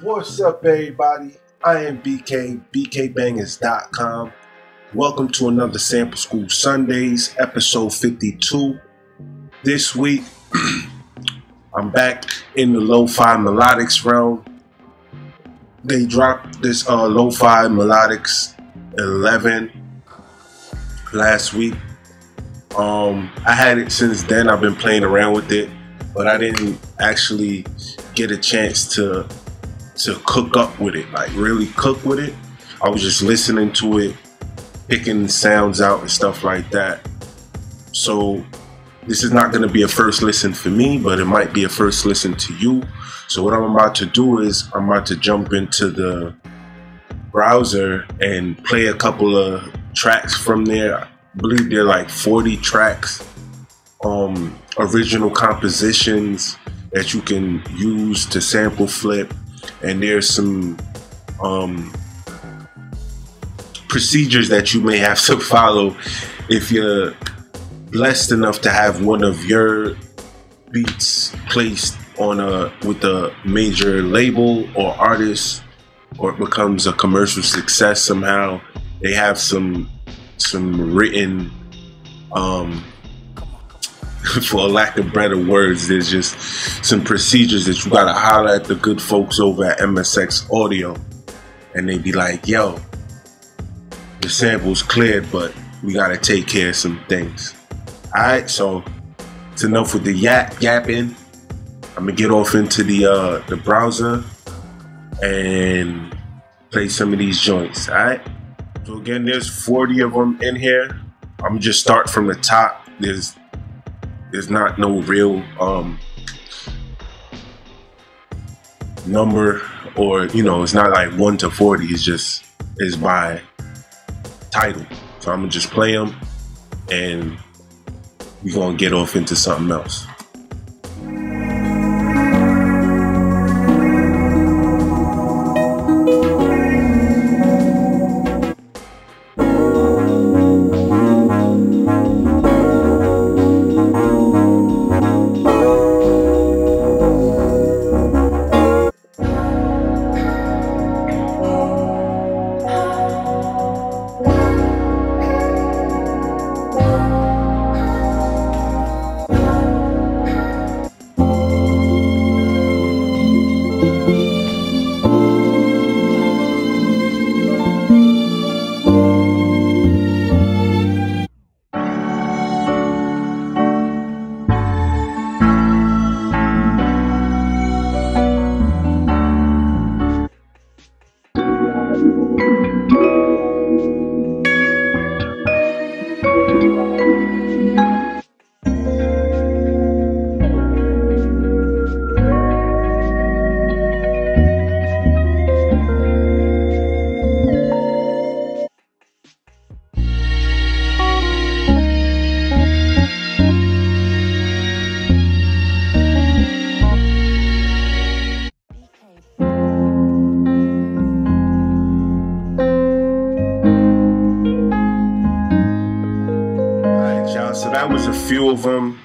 What's up, everybody? I am BK, BKBangers.com. Welcome to another Sample School Sundays, episode 52. This week, I'm back in the Lofi Melodics realm. They dropped this Lofi Melodics 11 last week. I had it since then. I've been playing around with it, but I didn't actually get a chance to cook up with it, like really cook with it. I was just listening to it, picking sounds out and stuff like that. So this is not going to be a first listen for me, but it might be a first listen to you. So what I'm about to do is I'm about to jump into the browser and play a couple of tracks from there. I believe they're like 40 tracks, original compositions that you can use to sample flip. And there's some procedures that you may have to follow if you're blessed enough to have one of your beats placed on with a major label or artist, or it becomes a commercial success somehow. They have some written, for lack of better words, there's just some procedures that you gotta holler at the good folks over at MSX Audio, and they be like, yo, the sample's cleared, but we gotta take care of some things. Alright, so it's enough with the yapping. I'm gonna get off into the browser and play some of these joints. Alright, so again, there's 40 of them in here. I'm gonna just start from the top. There's not no real number, or it's not like 1 to 40. It's by title. So I'm gonna just play them and we're gonna get off into something else. So that was a few of them.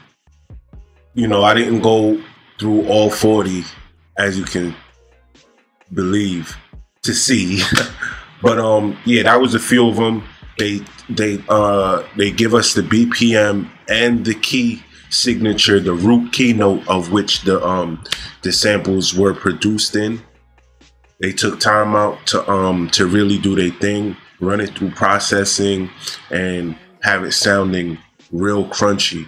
I didn't go through all 40, as you can see. But yeah, that was a few of them. They give us the BPM and the key signature, the root keynote of which the samples were produced in. They took time out to really do their thing, run it through processing, and have it sounding real crunchy.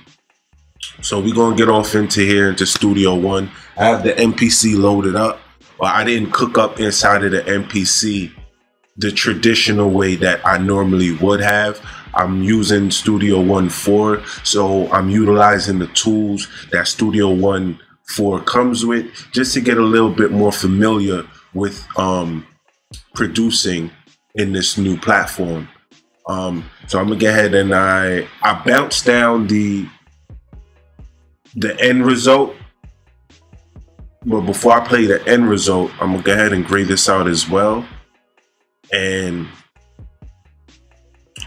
So we're gonna get off into Studio One. I have the MPC loaded up, but I didn't cook up inside of the MPC the traditional way that I normally would have. I'm using Studio One 4, so I'm utilizing the tools that Studio One 4 comes with, just to get a little bit more familiar with producing in this new platform. So I'm gonna go ahead and I bounced down the end result, but before I play the end result, I'm gonna go ahead and grade this out as well. And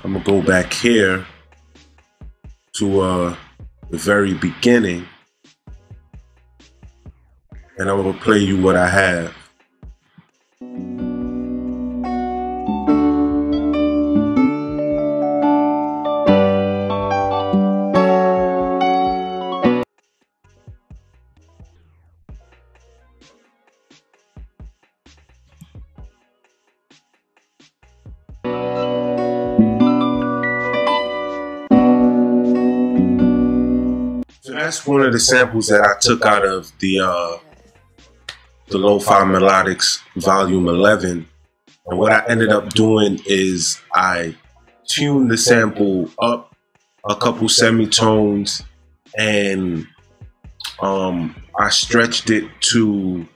I'm gonna go back here to the very beginning, and I'm gonna play you what I have. that's one of the samples that I took out of the Lofi Melodics Volume 11. And what I ended up doing is I tuned the sample up a couple semitones, and I stretched it to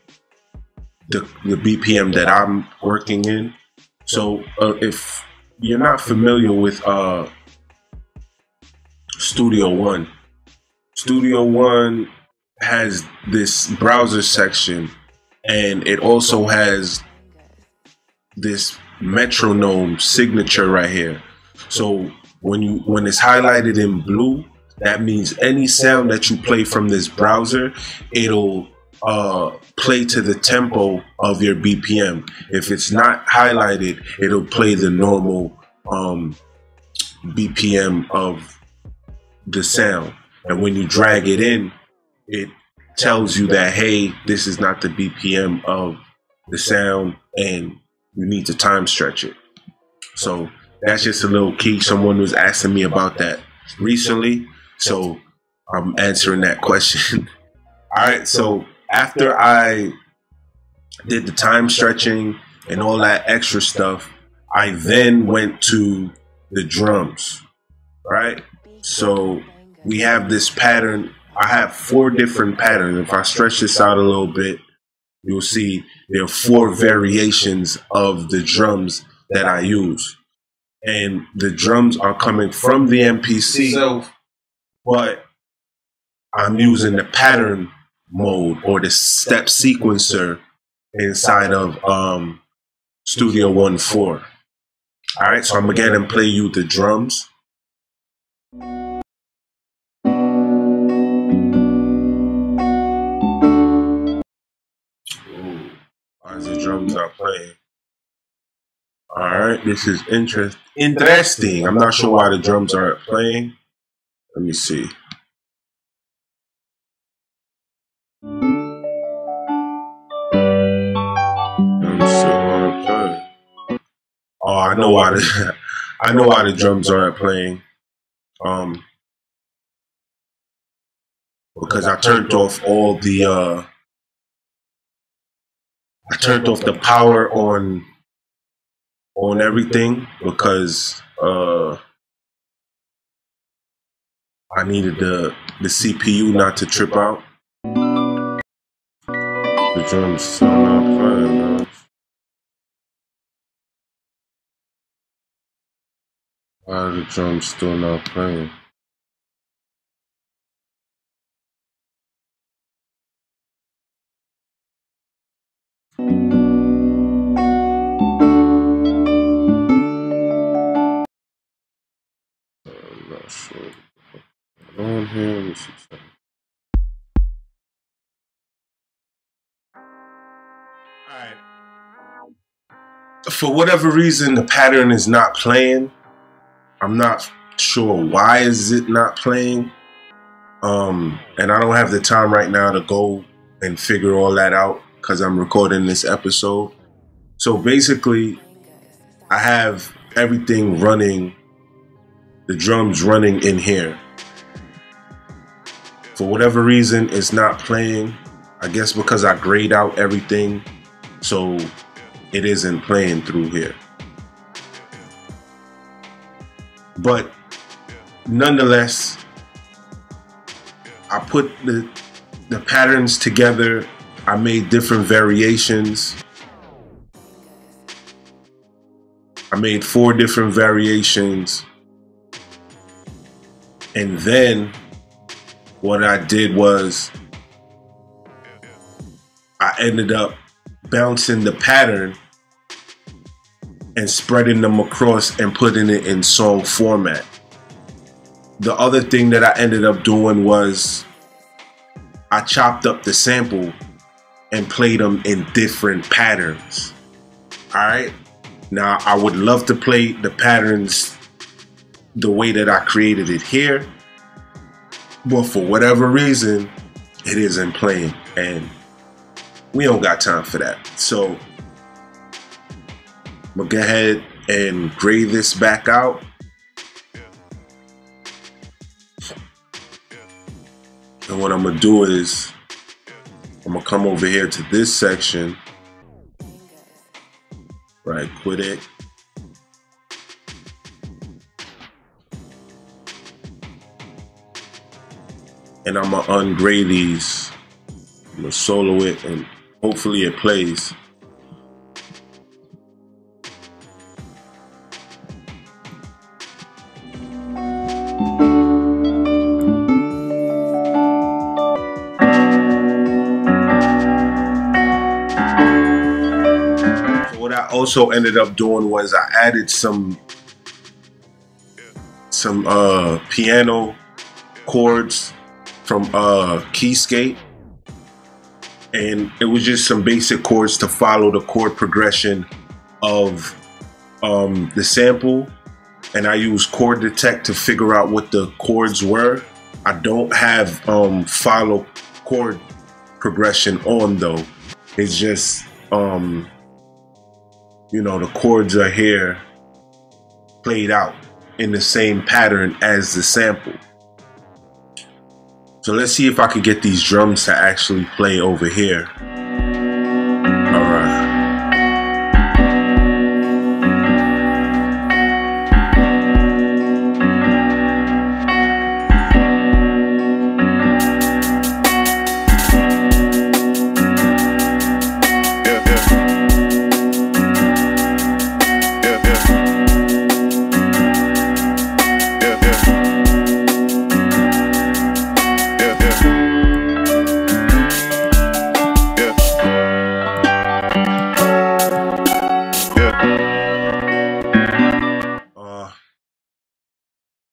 the BPM that I'm working in. So if you're not familiar with Studio One, Studio One has this browser section, and it also has this metronome signature right here. So when it's highlighted in blue, that means any sound that you play from this browser, it'll play to the tempo of your BPM. If it's not highlighted, it'll play the normal BPM of the sound. And when you drag it in, it tells you that, hey, this is not the BPM of the sound, and you need to time stretch it. So that's just a little key. Someone was asking me about that recently, so I'm answering that question. All right, so after I did the time stretching and all that extra stuff, I then went to the drums, right? So we have this pattern. I have 4 different patterns. If I stretch this out a little bit, you'll see there are 4 variations of the drums that I use. And the drums are coming from the MPC, but I'm using the pattern mode or the step sequencer inside of Studio One 4. All right, so I'm gonna get and play you the drums. Why is the drums not playing? All right, this is interesting. I'm not sure why the drums aren't playing. Let me see. Oh, I know why the drums aren't playing. Because I turned off all the I turned off the power on everything, because I needed the CPU not to trip out. The drums still not playing. Why are the drums still not playing? I'm not sure. On here, let me see something. Alright. For whatever reason, the pattern is not playing. I'm not sure why is it not playing. And I don't have the time right now to go and figure all that out, because I'm recording this episode. So basically, I have everything running, the drums running in here. For whatever reason, it's not playing. I guess because I grayed out everything, so it isn't playing through here. But nonetheless, I put the patterns together. I made different variations. I made 4 different variations. And then what I did was I ended up bouncing the pattern and spreading them across and putting it in song format. The other thing that I ended up doing was I chopped up the sample and played them in different patterns. All right. Now I would love to play the patterns the way that I created it here, but for whatever reason, it isn't playing, and we don't got time for that. So I'm gonna go ahead and gray this back out. So what I'm gonna do is I'm gonna come over here to this section, right, quit it. And I'm gonna ungrade these. I'm gonna solo it and hopefully it plays. So what I also ended up doing was I added some piano chords from Keyscape, and it was just some basic chords to follow the chord progression of the sample, and I use Chord Detect to figure out what the chords were. I don't have follow chord progression on though. It's just you know, the chords are here played out in the same pattern as the sample. So let's see if I can get these drums to actually play over here. All right.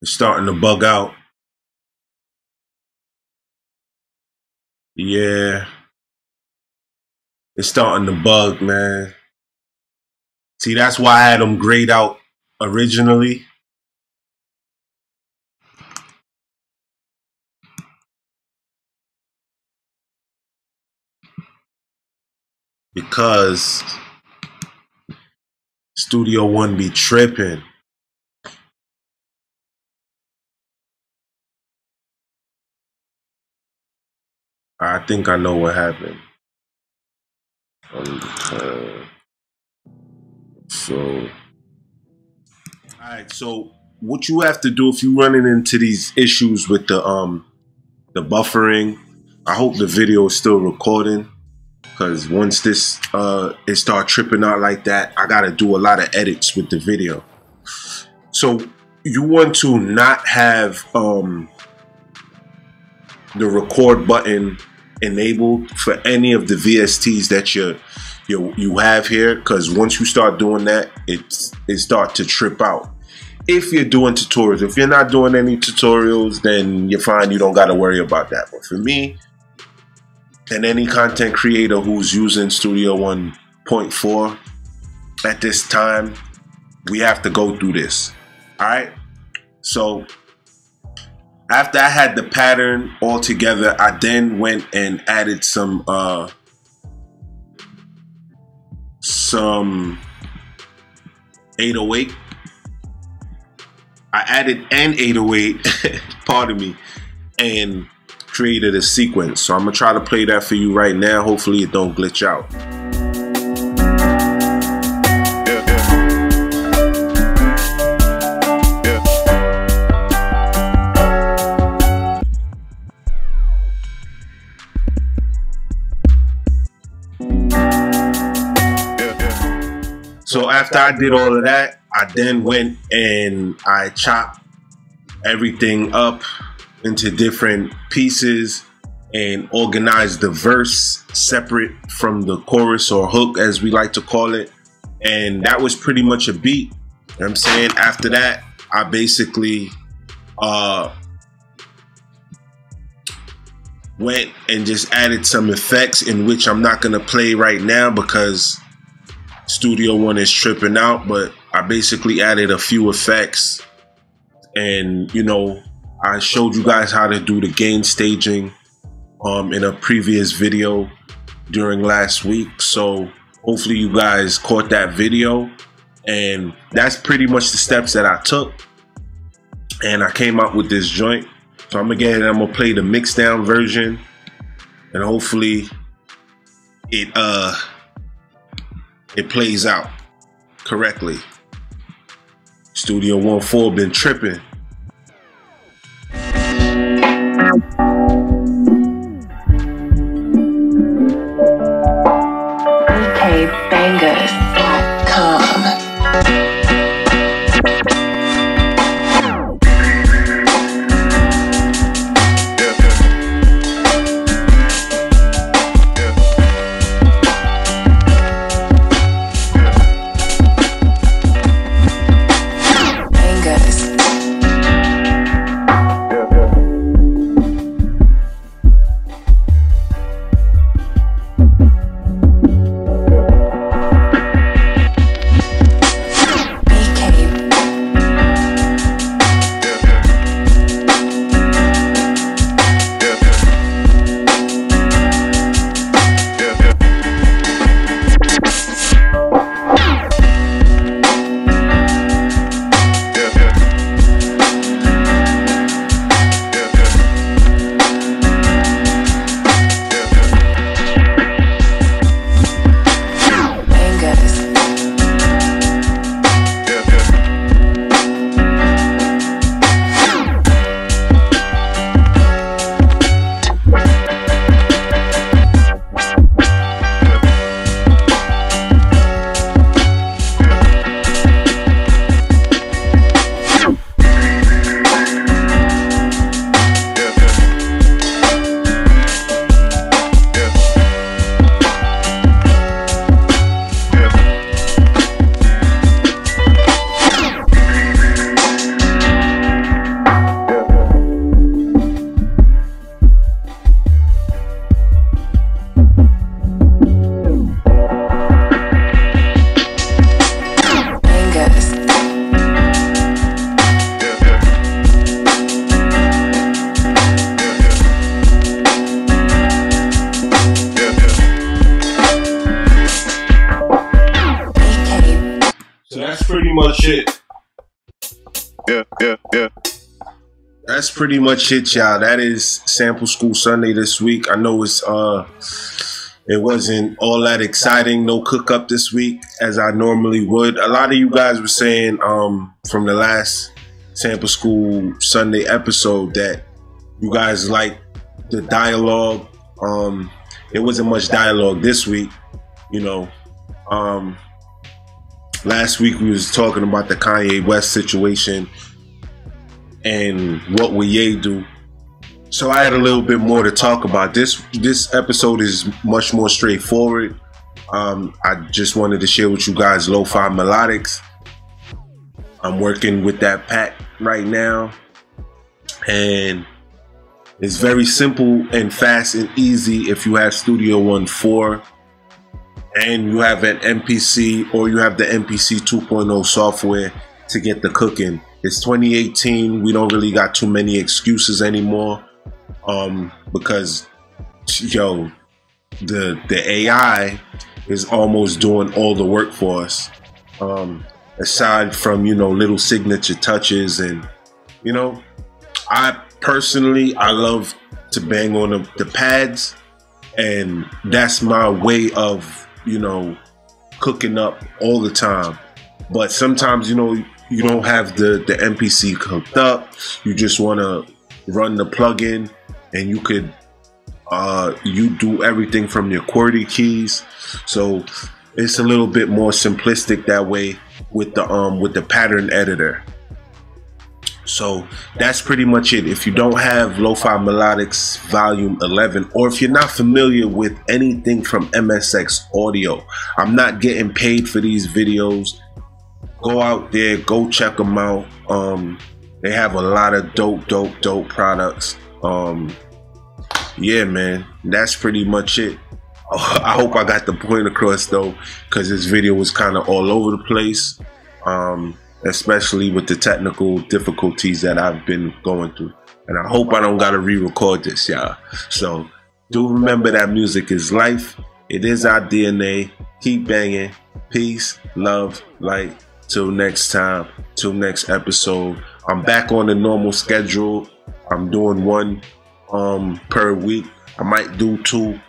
It's starting to bug out. Yeah. It's starting to bug, man. See, that's why I had them grayed out originally. Because Studio One be tripping. I think I know what happened. Alright, so what you have to do if you're running into these issues with the buffering, I hope the video is still recording, because once this it start tripping out like that, I gotta do a lot of edits with the video. So you want to not have the record button enabled for any of the VSTs that you have here, because once you start doing that, it start to trip out. If you're doing tutorials, if you're not doing any tutorials, then you're fine. You don't got to worry about that. But for me and any content creator who's using Studio 1.4 at this time, we have to go through this. All right. So after I had the pattern all together, I then went and added some 808. I added an 808, pardon me, and created a sequence. So I'm gonna try to play that for you right now. Hopefully it don't glitch out. So after I did all of that, I then went and I chopped everything up into different pieces and organized the verse separate from the chorus or hook, as we like to call it. And that was pretty much a beat. You know what I'm saying? After that, I basically went and just added some effects, in which I'm not gonna play right now because Studio One is tripping out, but I basically added a few effects, and you know, I showed you guys how to do the gain staging in a previous video during last week. So hopefully you guys caught that video, and that's pretty much the steps that I took, and I came out with this joint. So So I'm gonna play the mixed down version, and hopefully it plays out correctly. Studio 1-4 been tripping. BKBangers.com. Pretty much it. Yeah. That's pretty much it, y'all. That is Sample School Sunday this week. I know it wasn't all that exciting, no cook up this week as I normally would. A lot of you guys were saying from the last Sample School Sunday episode that you guys like the dialogue. There wasn't much dialogue this week, you know. Last week we was talking about the Kanye West situation and what would Ye do. So I had a little bit more to talk about. This episode is much more straightforward. I just wanted to share with you guys Lofi Melodics. I'm working with that pack right now, and it's very simple and fast and easy if you have Studio 1-4 and you have an MPC or you have the MPC 2.0 software to get the cooking. It's 2018. We don't really got too many excuses anymore, because the AI is almost doing all the work for us. Aside from little signature touches, and I personally love to bang on the pads, and that's my way of cooking up all the time. But sometimes you don't have the MPC cooked up. You just want to run the plugin, and you could you do everything from your QWERTY keys. So it's a little bit more simplistic that way with the pattern editor. So that's pretty much it. If you don't have Lofi Melodics Volume 11, or if you're not familiar with anything from MSX Audio, I'm not getting paid for these videos. Go out there, go check them out. They have a lot of dope products. Yeah, man, that's pretty much it. I hope I got the point across though, because this video was kind of all over the place. Especially with the technical difficulties that I've been going through. And I hope I don't gotta re-record this, y'all. So do remember that music is life. It is our DNA. Keep banging. Peace, love, light. Till next time, till next episode. I'm back on the normal schedule I'm doing one per week. I might do two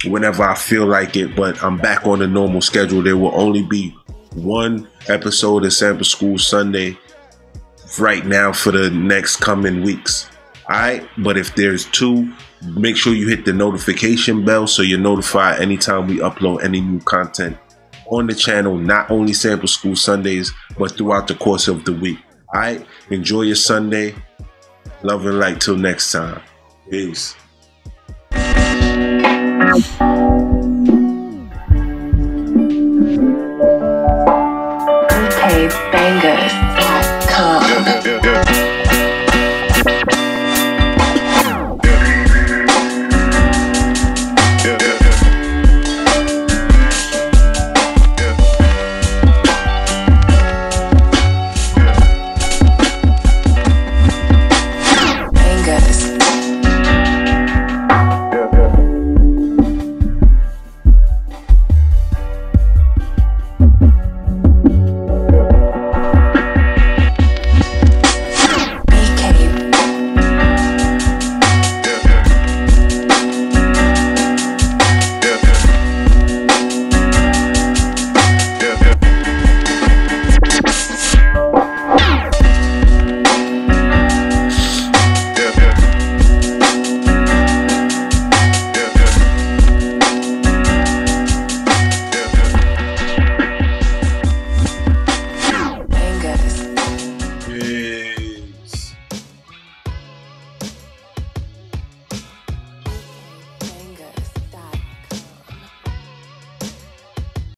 whenever I feel like it, but I'm back on the normal schedule. There will only be one episode of Sample School Sunday right now for the next coming weeks. Alright, but if there's two, make sure you hit the notification bell so you're notified anytime we upload any new content on the channel, not only Sample School Sundays, but throughout the course of the week. Alright, enjoy your Sunday. Love and light till next time. Peace. MPC Bangers.